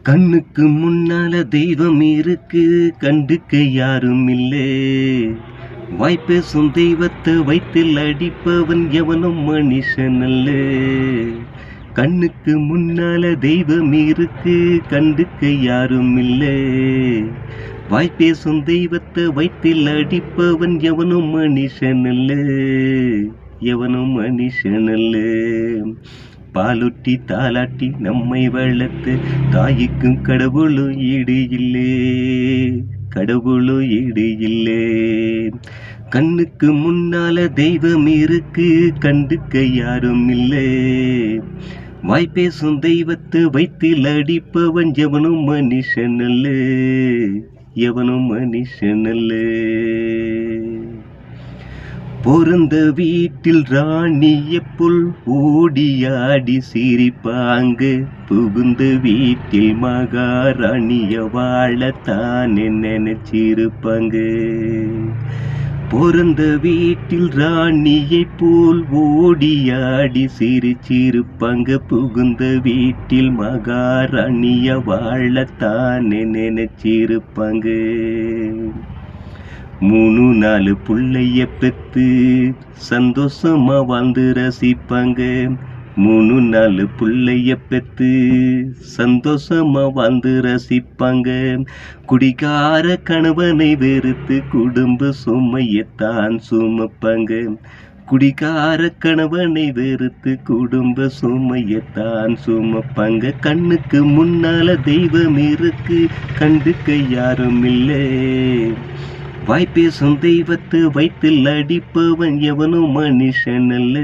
கண்ணுக்கு முன்னால தெய்வம் இருக்கு, கண்டுக்க யாரும் இல்லே. வாய்ப்பேசும் தெய்வத்தை வயிற்றில் அடிப்பவன் எவனும் மனுஷன் அல்ல. கண்ணுக்கு முன்னால தெய்வம் இருக்கு, கண்டுக்க யாரும் இல்லே. வாய்ப்பேசும் தெய்வத்தை வயிற்றில் அடிப்பவன் எவனும் மனுஷன் அல்ல, எவனும் மனுஷன் அல்ல. பாலுட்டி தாலாட்டி நம்மை வளர்த்து தாய்க்கும் கடவுளும் ஈடு இல்லே, கடவுளும் ஈடு இல்லே. கண்ணுக்கு முன்னால தெய்வம் இருக்கு, கண்டுக்க யாரும் இல்லை. வாய்ப்பேசும் தெய்வத்தை வயிற்றில் அடிப்பவன் எவனும் மனுஷன் அல்ல, எவனும் மனுஷன் அல்ல. பொருந்த வீட்டில் ராணிய புல் ஓடியாடி சிரிப்பாங்க, புகுந்த வீட்டில் மகாராணிய வாழத்தானே நினைச்சிருப்பாங்க. பொருந்த வீட்டில் ராணியை போல் ஓடியாடி சிரிச்சிருப்பாங்க, புகுந்த வீட்டில் மகாராணிய வாழத்தானே நினைச்சிருப்பாங்க. 3-4 புள்ளைய பெத்து சந்தோஷமா வாழ்ந்து ரசிப்பாங்க. 3-4 புள்ளைய பெத்து சந்தோஷமா வாழ்ந்து ரசிப்பாங்க. குடிகார கணவனை வெறுத்து குடும்ப சுமையத்தான் சுமப்பாங்க. குடிகார கணவனை வெறுத்து குடும்ப சுமையத்தான் சுமப்பாங்க. கண்ணுக்கு முன்னால தெய்வம் இருக்கு, கண்டுக்க யாரும் இல்லை. வாய்ப்பேசும் தெய்வத்தை வயிற்றில் அடிப்பவன் எவனும் மனுஷன் அல்ல,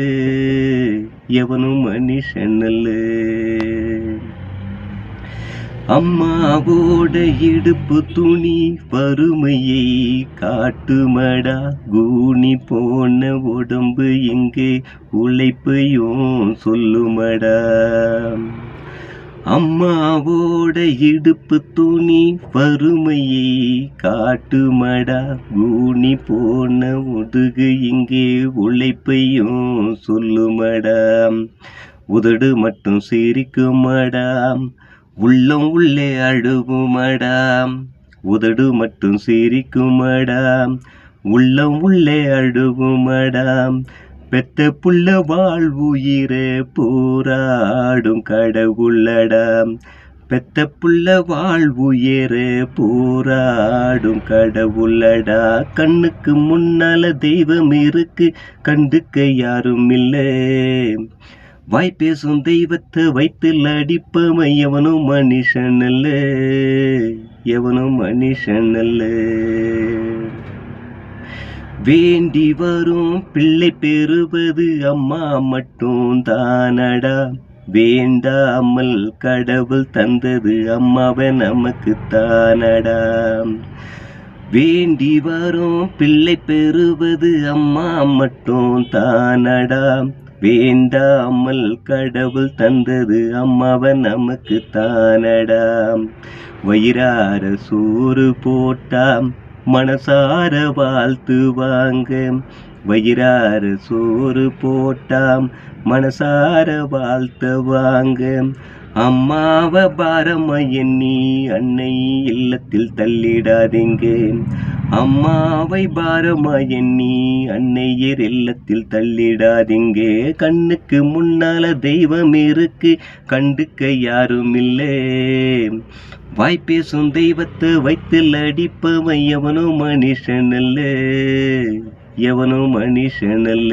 எவனும் மனுஷன் அல்ல. அம்மாவோட இடுப்பு துணி வறுமையை காட்டுமடா, கூனி போன உடம்பு எங்கே உழைப்பையும் சொல்லுமடா. அம்மாவோட இடுப்பு துணி வறுமையை காட்டுமடா, கூனி போன முதுகு இங்கே உழைப்பையும் சொல்லுமடா. உதடு மட்டும் சிரிக்குமடா, உள்ளம் உள்ளே அழுகுமடா. உதடு மட்டும் சிரிக்குமடா, உள்ளம் உள்ளே அழுகுமடா. பெத்த புள்ள வாழ்வுயிரே போராடும் கடவுளடா. பெத்த புள்ள வாழ்வுயிரே போராடும் கடவுளடா. கண்ணுக்கு முன்னால தெய்வம் இருக்கு, கண்டுக்க யாரும் இல்லை. வாய்ப்பேசும் தெய்வத்தை வயிற்றில் அடிப்பவன் எவனும் மனுஷன் அல்ல, எவனும் மனுஷன் அல்ல. வேண்டி வரும் பிள்ளை பெறுவது அம்மா மட்டும் தானடா, வேண்டாமல் கடவுள் தந்தது அம்மாவை நமக்கு தானடா. வேண்டி வரும் பிள்ளை பெறுவது அம்மா மட்டும் தானடா, வேண்டாமல் கடவுள் தந்தது அம்மாவை நமக்கு தானடா. வயிறார சோறு போட்டாம் மனசார வாழ்த்துவாங்க, வயிறார சோறு போட்டாம் மனசார வாழ்த்துவாங்க. அம்மாவை பாரமா எண்ணி அன்னை இல்லத்தில் தள்ளிடாதீங்க, அம்மாவை பாரமா எண்ணி அன்னையர் இல்லத்தில் தள்ளிடாதீங்க. கண்ணுக்கு முன்னால தெய்வம் இருக்கு, கண்டுக்க யாரும் இல்லை. வாய்ப்பேசும் தெய்வத்தை வயிற்றில் அடிப்பவன் எவனும் மனுஷன் அல்ல, எவனும் மனுஷன் அல்ல.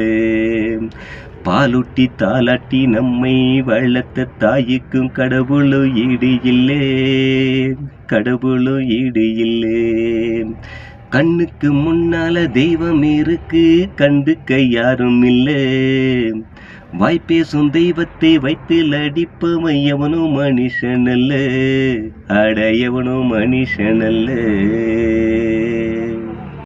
பாலுட்டி தாலாட்டி நம்மை வளர்த்த தாய்க்கும் கடவுளும் ஈடு இல்லே, கடவுளும் ஈடு இல்லே. கண்ணுக்கு முன்னால தெய்வம் இருக்கு, கண்டுக்க யாரும் இல்லை. வாய்ப்பேசும் தெய்வத்தை வயிற்றில் அடிப்பவன் எவனும் மனுஷன் அல்ல, அட எவனும் மனுஷன் அல்ல.